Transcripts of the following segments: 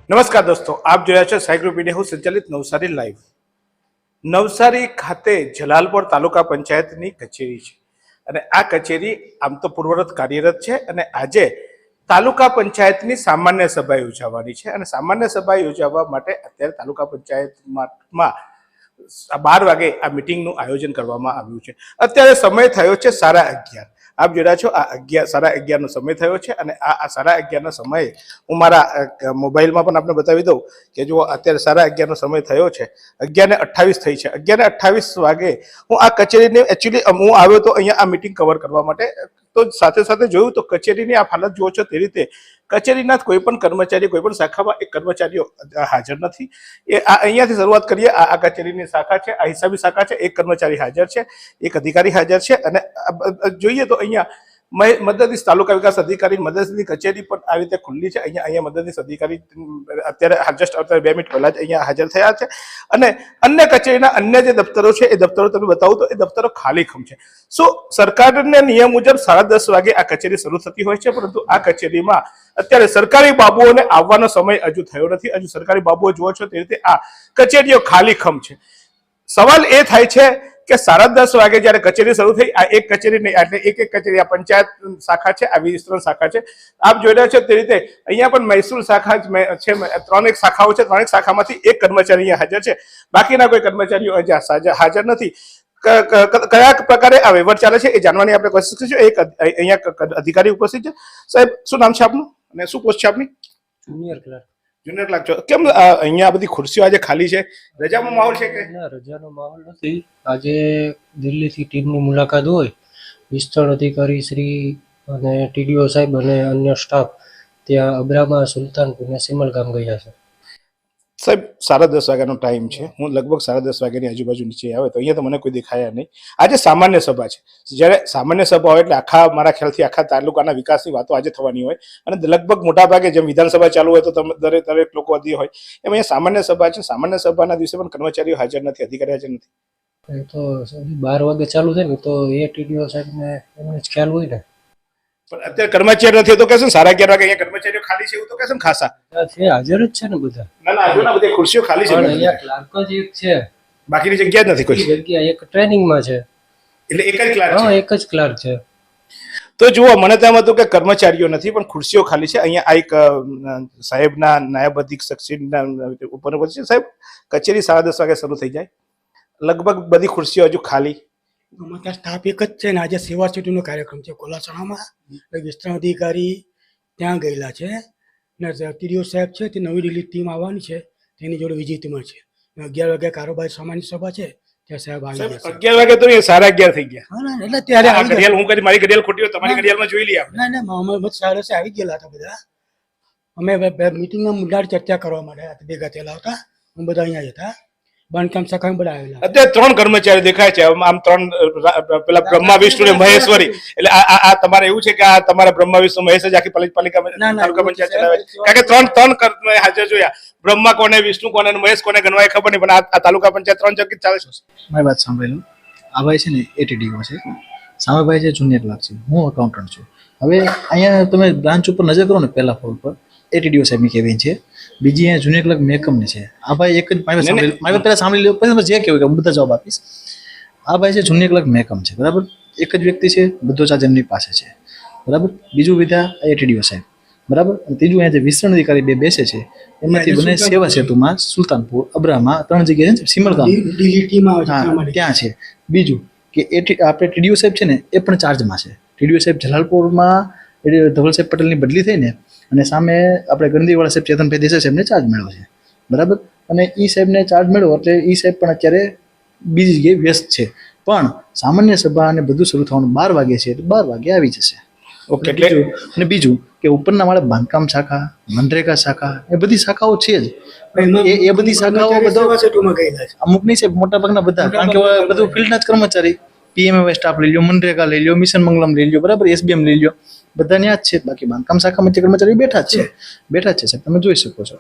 નમસ્કાર દોસ્તો, આપ જોયા છો સાયક્રો મીડિયા હાઉસ સંચાલિત નવસારી લાઈવ. નવસારી ખાતે જલાલપોર તાલુકા પંચાયતની કચેરી છે અને આ કચેરી આમ તો પૂર્વવત કાર્યરત છે અને આજે તાલુકા પંચાયતની સામાન્ય સભા યોજાવાની છે અને સામાન્ય સભા યોજવા માટે અત્યારે તાલુકા પંચાયતમાં 12 વાગે આ મીટિંગનું આયોજન કરવામાં આવ્યું છે. અત્યારે સમય થયો છે 11:30. આપ જોઈ રહ્યા છો આ 11:30 નો સમય થયો છે અને આ 11:30 ના સમયે હું મારા મોબાઈલમાં પણ આપને બતાવી દઉં કે જો અત્યારે 11:30 નો સમય થયો છે. 11:28 થઈ છે. 11:28 વાગે હું આ કચેરીને એકચ્યુઅલી હું આવ્યો તો અહીંયા આ મીટિંગ કવર કરવા માટે. તો સાથે સાથે જોયું તો કચેરીની આ હાલત જુઓ છો તે રીતે કચેરીના કોઈ પણ કર્મચારી કોઈ પણ શાખામાં એક કર્મચારીઓ હાજર નથી. એ અહીંયાથી શરૂઆત કરીએ. આ કચેરીની શાખા છે, આ હિસાબી શાખા છે. એક કર્મચારી હાજર છે, એક અધિકારી હાજર છે અને જોઈએ તો અહીંયા મદદનીશ તાલુકા વિકાસ અધિકારી મદદની કચેરી પણ આ રીતે ખુલ્લી છે. અહીંયા મદદનીશ અધિકારી અત્યારે જસ્ટ 2 મિનિટ પહેલા જ અહીંયા હાજર થયા છે અને અન્ય કચેરીના અન્ય જે દફતરો છે એ દફતરો તમે બતાવું તો એ દફતરો ખાલી ખમ છે. સો સરકારના નિયમ મુજબ 10:30 વાગે આ કચેરી શરૂ થતી હોય છે, પરંતુ આ કચેરીમાં અત્યારે સરકારી બાબુઓને આવવાનો સમય હજુ થયો નથી. હજુ સરકારી બાબુઓ જુઓ છો તે રીતે આ કચેરીઓ ખાલી ખમ છે. સવાલ એ થાય છે કે 10:30 વાગે જયારે કચેરી શરૂ થઈ, આ એક કચેરી નહીં એટલે એક કચેરી આ પંચાયત શાખા છે, આ વિસ્તરણ શાખા છે. આપ જોઈ રહ્યા છો તે રીતે અહીંયા પણ મહેસૂલ શાખા છે. 3 શાખાઓ છે. 3 શાખામાંથી એક કર્મચારી અહીંયા હાજર છે, બાકીના કોઈ કર્મચારીઓ હાજર નથી. કયા પ્રકારે આ વહીવટ ચાલે છે એ જાણવાની આપણે કોશિશ કરીશું. એક અહીંયા અધિકારી ઉપસ્થિત છે. સાહેબ, શું નામ છે આપનું અને શું પોસ્ટ છે આપની? જુનિયર ક્લાર્ક છો. કેમ અહીંયા બધી ખુરશીઓ આજે ખાલી છે? રજાનો માહોલ છે કે? ના, રજાનો માહોલ નથી. આજે દિલ્હીથી ટીમની મુલાકાત હોય, વિસ્તરણ અધિકારી શ્રી અને ટીડીઓ સાહેબ અને અન્ય સ્ટાફ ત્યાં અબ્રામા, સુલતાનપુર અને સિમલગામ ગયા છે. સાહેબ, 10:30 વાગ્યાનો ટાઈમ છે. હું લગભગ 10:30 વાગ્યાની આજુબાજુ નીચે આવે તો અહીંયા તો મને કોઈ દેખાયા નહીં. આજે સામાન્ય સભા છે. જ્યારે સામાન્ય સભા હોય એટલે આખા મારા ખ્યાલથી આખા તાલુકાના વિકાસની વાતો આજે થવાની હોય અને લગભગ મોટા ભાગે જેમ વિધાનસભા ચાલુ હોય તો દરેક લોકો વધી હોય એમ અહીંયા સામાન્ય સભા છે. સામાન્ય સભાના દિવસે પણ કર્મચારીઓ હાજર નથી, અધિકારી હાજર નથી. એ તો 12 વાગે ચાલુ થાય ને તો એ ટીડીઓ સાહેબને એમને જ ખ્યાલ હોય ને. પણ અત્યારે કર્મચારી નથી તો કહેશે 11:30 વાગે અહીંયા કર્મચારીઓ ખાલી છે એવું તો કહેશે ખાસા છે, હાજર જ છે ને બધા. ના, બધી ખુરશીઓ ખાલી છે. પણ અહીંયા ક્લાર્ક જ એક છે, બાકીની જગ્યા જ નથી. કોઈ જગ્યા એક ટ્રેનિંગમાં છે એટલે એક જ ક્લાર્ક છે. હા, એક જ ક્લાર્ક છે. તો જુઓ, મને તેમ હતું કે કર્મચારીઓ નથી પણ ખુરશીઓ ખાલી છે. અહીંયા આ એક સાહેબના નાયબ અધિક્ષકના ઉપર છે. સાહેબ, કચેરી 10:30 વાગે શરૂ થઈ જાય, લગભગ બધી ખુરશીઓ હજુ ખાલી. અમારા સ્ટાફ એક જ છે ને આજે સેવા સિટીનો કાર્યક્રમ છે કોલાસણામાં. વિસ્તરણ અધિકારી ત્યાં ગયેલા છે ને ટીડીઓ સાહેબ છે તે નવી દિલ્હી ટીમ આવવાની છે, તેની જોડે વિઝિટમાં છે. 11 વાગે કારોબાર સામાન્ય સભા છે ત્યાં સાહેબ આવી ગયા. 11 વાગે તો 11:30 થઈ ગયા. હા, એટલે ત્યારે હું કરી મારી ઘડિયાળ ખોટી હોય તમારી ઘડિયાળમાં જોઈ લઈએ આપણે. ના, મોહમ્મદ સાહેબ આવી ગયેલા હતા બધા. અમે મિટિંગમાં મુદ્દા ચર્ચા કરવા માટે ભેગા થયેલા હતા. હું બધા અહીંયા હતા. બાંધકામ શાખામાં બધા આવેલા. અત્યારે 3 કર્મચારી દેખાય છે. આમ 3 પેલા બ્રહ્મા, વિષ્ણુ ને મહેશ્વરી. એટલે આ તમારે એવું છે કે આ તમારા બ્રહ્મા, વિષ્ણુ, મહેશ જ આખી પાલિકા તાલુકા પંચાયત ચલાવે છે? કારણ કે 3 હાજર જોયા. બ્રહ્મા કોને, વિષ્ણુ કોને, મહેશ કોને ગણવાય ખબર નહીં, પણ આ તાલુકા પંચાયત 3 જગ્યાએ ચાલે છે. મારી વાત સાંભળી લો. આ ભાઈ છે ને એટીડીઓ છે, સામે ભાઈ છે જુનિયર ક્લાર્ક છે, હું અકાઉન્ટન્ટ છું. હવે અહીંયા તમે બ્રાન્ચ ઉપર નજર કરો ને, પહેલા ફ્લોર પર એટીડીઓ સાહેબની કેબિન છે, બીજી અહીંયા જુનિયર ક્લાર્ક મેકમની છે. આ ભાઈ એક જ મારી પહેલા સાંભળી લો, પછી તમે જે કહેવું કે હું બધા જવાબ આપીશ. આ ભાઈ છે જુનિયર ક્લાર્ક મેકમ છે, બરાબર. એક જ વ્યક્તિ છે, બધો ચાર્જ એમની પાસે છે, બરાબર. બીજું વિધા એટીડીઓ સાહેબ, બરાબર. ત્રીજું અહીંયા જે વિસ્તરણ અધિકારી 2 બેસે છે, એમાંથી બંને સેવા સેતુમાં, સુલતાનપુર, અબ્રામા 3 જગ્યાએ છે, સિમલગામ ત્યાં છે. બીજું કે આપણે ટીડીઓ સાહેબ છે ને એ પણ ચાર્જમાં છે. ટીડીઓ સાહેબ જલાલપુરમાં ધવલ સાહેબ પટેલની બદલી થઈ ને, અને સામે આપણે ગંદીવાળા સાહેબ ચેતનભાઈ દેસાઈ સાહેબને ચાર્જ મેળવ્યો છે, બરાબર. અને એ સાહેબને ચાર્જ મેળવ્યો એટલે એ સાહેબ પણ અત્યારે બીજી જગ્યાએ વ્યસ્ત છે. પણ સામાન્ય સભા અને બધું શરૂ થવાનું 12 વાગે છે, એટલે 12 વાગે આવી જશે. ઓકે. અને બીજું કે ઉપરના વાળા બાંધકામ શાખા, મનરેગા શાખા, એ બધી શાખાઓ છે જ. એ બધી શાખાઓ બધા અમુકની છે, મોટા ભાગના બધા, કારણ કે બધું ફિલ્ડના જ કર્મચારી. પીએમએ સ્ટાફ લઈ લો, મનરેગા લઈ લો, મિશન મંગલમ લઈ લો, બરાબર, એસબીએમ લઈ લો, બધા ત્યાં જ છે. બાકી બાંધકામ શાખામાં જે કર્મચારીઓ બેઠા જ છે સાહેબ, તમે જોઈ શકો છો.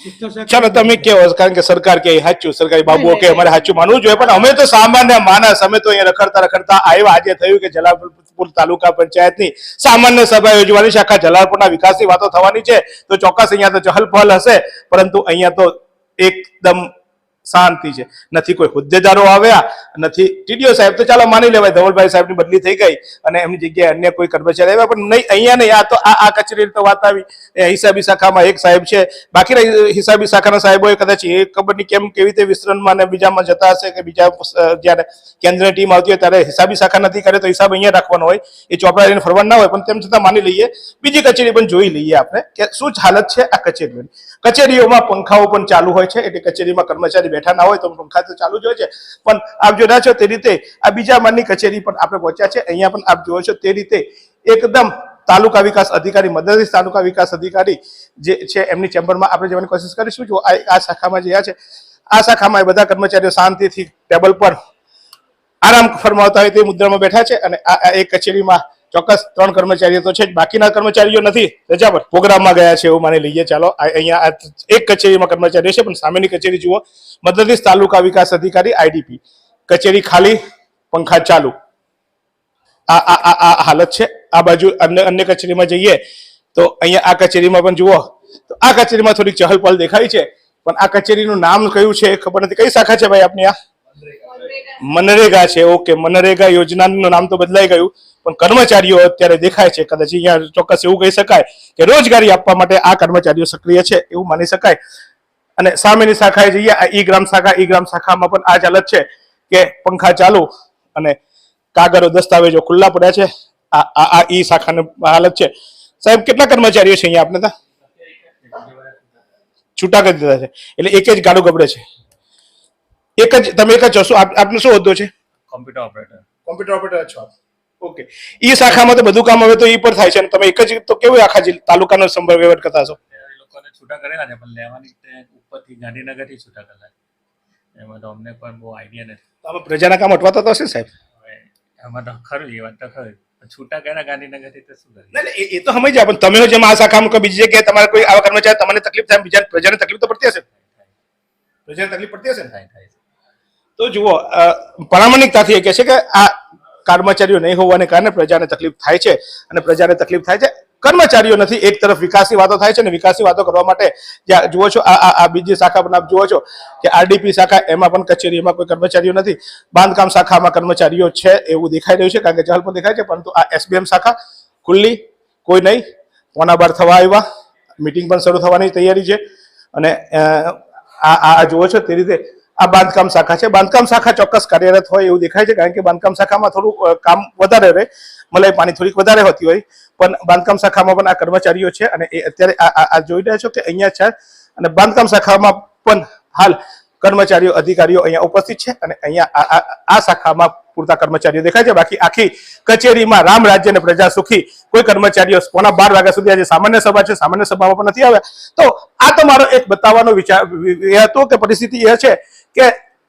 શિક્ષણ સાહેબ ચાલો તમે કેવો, કારણ કે સરકાર કે સાચું, સરકારી બાબુઓ કે અમારે સાચું માનવું જોઈએ, પણ અમે તો સામાન્ય માણસ, અમે તો અહીંયા રખડતા આવ્યા. આજે થયું કે જલાલપુર તાલુકા પંચાયતની સામાન્ય સભા યોજવાની છે, આખા જલાલપુરના વિકાસની વાતો થવાની છે, તો ચોક્કસ અહીંયા તો ચહલ પહલ હશે, પરંતુ અહીંયા તો એકદમ શાંતિ છે. નથી કોઈ હોદ્દેદારો આવ્યા, નથી ટીડીઓ સાહેબ, તો ચાલો માની લેવાય ધવલભાઈ સાહેબની બદલી થઈ ગઈ અને એમની જગ્યાએ અન્ય કોઈ કર્મચારી આવ્યા, પણ નહીં, અહીંયા નહીં. આ તો આ કચેરી તો વાત આવી. હિસાબી શાખામાં એક સાહેબ છે, બાકી હિસાબી શાખાના સાહેબો કદાચ એ ખબર નહીં કેમ કેવી રીતે વિસ્તરણમાં અને બીજામાં જતા હશે, કે બીજા જ્યારે કેન્દ્રની ટીમ આવતી હોય ત્યારે હિસાબી શાખા નથી કરે તો હિસાબ અહીંયા રાખવાનો હોય, એ ચોપડા લઈને ફરવાનું ના હોય. પણ તેમ છતાં માની લઈએ, બીજી કચેરી પણ જોઈ લઈએ આપણે કે શું હાલત છે આ કચેરીઓની. કચેરીઓમાં પંખાઓ પણ ચાલુ હોય છે, એટલે કચેરીમાં કર્મચારી બેઠા ના હોય તો પંખા તો ચાલુ જ હોય છે. પણ આપ જોઈ રહ્યા છો તે રીતે આ બીજા માળની કચેરી પણ આપણે પહોંચ્યા છે. અહીંયા પણ આપ જોવો છો તે રીતે એકદમ તાલુકા વિકાસ અધિકારી, મદદનીશ તાલુકા વિકાસ અધિકારી જે છે એમની ચેમ્બરમાં આપણે જવાની કોશિશ કરીશું. જો આ શાખામાં જે છે, આ શાખામાં એ બધા કર્મચારીઓ શાંતિથી ટેબલ પર આરામ ફરમાવતા હોય તે મુદ્રામાં બેઠા છે. અને આ એક કચેરીમાં ચોક્કસ 3 કર્મચારીઓ તો છે જ, બાકીના કર્મચારીઓ નથી, રજા પર પ્રોગ્રામમાં ગયા છે એવું માની લઈએ. ચાલો અહીંયા એક કચેરીમાં કર્મચારીઓ છે, પણ સામેની કચેરી જુઓ, મદદનીશ તાલુકા વિકાસ અધિકારી IDP, કચેરી ખાલી, પંખા ચાલુ, આ હાલત છે. આ બાજુ અન્ય કચેરીમાં જઈએ તો અહીંયા આ કચેરીમાં પણ જુઓ તો આ કચેરીમાં થોડીક ચહલ પહલ દેખાય છે, પણ આ કચેરીનું નામ કયું છે ખબર નથી. કઈ શાખા છે ભાઈ આપની? આ મનરેગા છે. ઓકે, મનરેગા યોજનાનું નામ તો બદલાઈ ગયું, પણ કર્મચારીઓ અત્યારે દેખાય છે. કદાચ અહીંયા ચોક્કસ એવું કહી શકાય કે રોજગારી આપવા માટે આ કર્મચારીઓ સક્રિય છે એવું માની શકાય. અને સામેની શાખાએ જઈએ, આ ઈ ગ્રામ શાખા, ઈ ગ્રામ શાખામાં પણ આ જ હાલત છે કે પંખા ચાલુ અને કાગળો દસ્તાવેજો ખુલ્લા પડ્યા છે. આ ઈ શાખાની હાલત છે. સાહેબ કેટલા કર્મચારીઓ છે અહીંયા? આપણે છૂટા કરી દીધા છે, એટલે એક જ ગાડું ગબડે છે. એક જ તમે એક જ છો? આપનો શું હોદ્દો છે? Computer operator. કોમ્પ્યુટર ઓપરેટર છો. ઓકે, ઈ શાખામાં તો બધું કામ હવે તો ઈ પર થાય છે, અને તમે એક જ તો કેવું આખા તાલુકાનો સંભાળ વહીવટ કરતા છો? એ લોકોને છૂટા કરેલા છે, પણ લેવાની ઉપરથી ગાંધીનગરથી છૂટા કરેલા છે. એમાં તો અમને પણ બહુ આઈડિયા નથી. આમાં પ્રજાના કામ અટવાતા તો હશે સાહેબ? હવે એમાં તો ખરું, એ વાત તો ખરી. છૂટા કર્યા ગાંધીનગરથી તો શું કરીએ? ના, એ તો સમજ્યા, પણ તમે જેમ આ શાખામાં કોઈ બીજી જગ્યાએ તમારે કોઈ આવા કર્મચારી તમને તકલીફ થાય, બીજા પ્રજાને તકલીફ તો પડતી હશે, પ્રજાને તકલીફ પડતી હશે ને? થાય. તો જુઓ, પ્રામાણિકતાથી એ કહે છે કે આ કર્મચારીઓ નહીં હોવાને કારણે પ્રજાને તકલીફ થાય છે, અને પ્રજાને તકલીફ થાય છે, કર્મચારીઓ નથી. એક તરફ વિકાસની વાતો થાય છે, અને વિકાસની વાતો કરવા માટે જ્યાં જુઓ છો આ બીજી શાખા પણ આપ જુઓ છો કે RDP શાખા, એમાં પણ કચેરીમાં કોઈ કર્મચારીઓ નથી. બાંધકામ શાખામાં કર્મચારીઓ છે એવું દેખાઈ રહ્યું છે, કારણ કે ચહલ પણ દેખાય છે, પરંતુ આ SBM શાખા ખુલ્લી, કોઈ નહીં. 11:15 થવા આવ્યા, મીટિંગ પણ શરૂ થવાની તૈયારી છે. અને આ જુઓ છો તે રીતે આ બાંધકામ શાખા છે. બાંધકામ શાખા ચોક્કસ કાર્યરત હોય એવું દેખાય છે, કારણ કે બાંધકામ શાખામાં થોડું કામ વધારે રહે, મલાઈ પાણી થોડીક વધારે હોતી હોય, પણ બાંધકામ શાખામાં પણ આ કર્મચારીઓ છે. અને એ અત્યારે આ જોઈ રહ્યા છો કે અહીંયા છે, અને બાંધકામ શાખામાં પણ હાલ કર્મચારીઓ, અધિકારીઓ અહીંયા ઉપસ્થિત છે, અને અહીંયા આ શાખામાં પૂરતા કર્મચારીઓ દેખાય છે. બાકી આખી કચેરીમાં રામ રાજ્ય અને પ્રજા સુખી, કોઈ કર્મચારીઓ 11:15 વાગ્યા સુધી આજે સામાન્ય સભા છે, સામાન્ય સભામાં પણ નથી આવ્યા. તો આ તો મારો એક બતાવવાનો વિચાર એ હતો કે પરિસ્થિતિ એ છે કે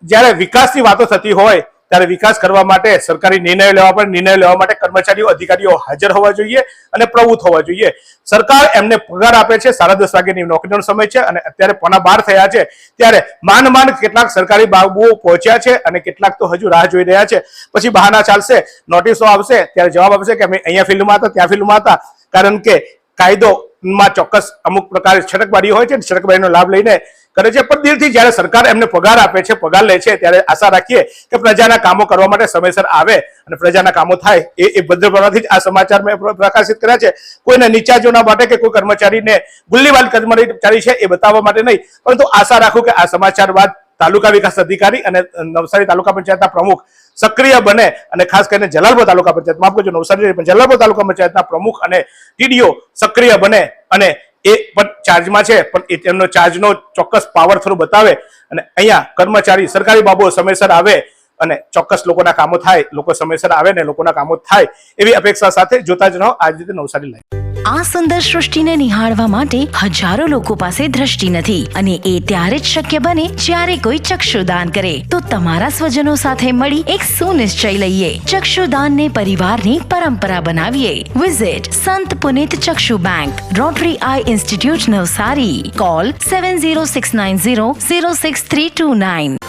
જ્યારે વિકાસની વાતો થતી હોય ત્યારે વિકાસ કરવા માટે સરકારી નિર્ણયો લેવા પડે. નિર્ણય લેવા માટે કર્મચારીઓ, અધિકારીઓ હાજર હોવા જોઈએ અને પ્રવૃત્ત હોવા જોઈએ. સરકાર એમને પગાર આપે છે, 10:30 વાગ્યાની નોકરીનો સમય છે, અને અત્યારે 11:15 થયા છે, ત્યારે માંડ કેટલાક સરકારી બાબુઓ પહોંચ્યા છે, અને કેટલાક તો હજુ રાહ જોઈ રહ્યા છે. પછી બહાના ચાલશે, નોટિસો આવશે, ત્યારે જવાબ આપશે કે અમે અહીંયા ફિલ્ડમાં હતા, ત્યાં ફિલ્ડમાં હતા, કારણ કે કાયદોમાં ચોક્કસ અમુક પ્રકારે છટકબારી હોય છે, છટકબારીનો લાભ લઈને કરે છે. પણ દિલથી જ્યારે સરકાર એમને પગાર આપે છે, પગાર લે છે, ત્યારે આશા રાખીએ કે પ્રજાના કામો કરવા માટે સમયસર આવે અને પ્રજાના કામો થાય. એ ભદ્રપણાથી જ આ સમાચાર મેં પ્રકાશિત કર્યા છે. કોઈને નીચા જોવા માટે કે કોઈ કર્મચારીને ગુલ્લીવાલ કર્મચારી છે એ બતાવવા માટે નહીં, પરંતુ આશા રાખું કે આ સમાચાર બાદ તાલુકા વિકાસ અધિકારી અને નવસારી તાલુકા પંચાયતના પ્રમુખ સક્રિય બને, અને ખાસ કરીને જલાલપુર તાલુકા પંચાયત, માફ કરજો નવસારી પણ જલાલપુર તાલુકા પંચાયતના પ્રમુખ અને TDO સક્રિય બને, અને એ પણ ચાર્જમાં છે, પણ એ તેમનો ચાર્જનો ચોક્કસ પાવર થ્રુ બતાવે, અને અહીંયા કર્મચારી, સરકારી બાબુઓ સમયસર આવે અને ચોક્કસ લોકોના કામો થાય, લોકો સમયસર આવે ને લોકોના કામો થાય, એવી અપેક્ષા સાથે જોતા જ રહો આજ રીતે નવસારી લાઈવ. આ સુંદર સૃષ્ટિને નિહાળવા માટે હજારો લોકો પાસે દ્રષ્ટિ નથી અને એ ત્યારે જ શક્ય બને જ્યારે કોઈ ચક્ષુદાન કરે. તો તમારા સ્વજનો સાથે મળી એક સુનિશ્ચય લઈએ. ચક્ષુદાનને પરિવારની પરંપરા બનાવીએ. Visit Sant Punit Chakshu bank, rotary eye institute, Navsari. Call 7069006329.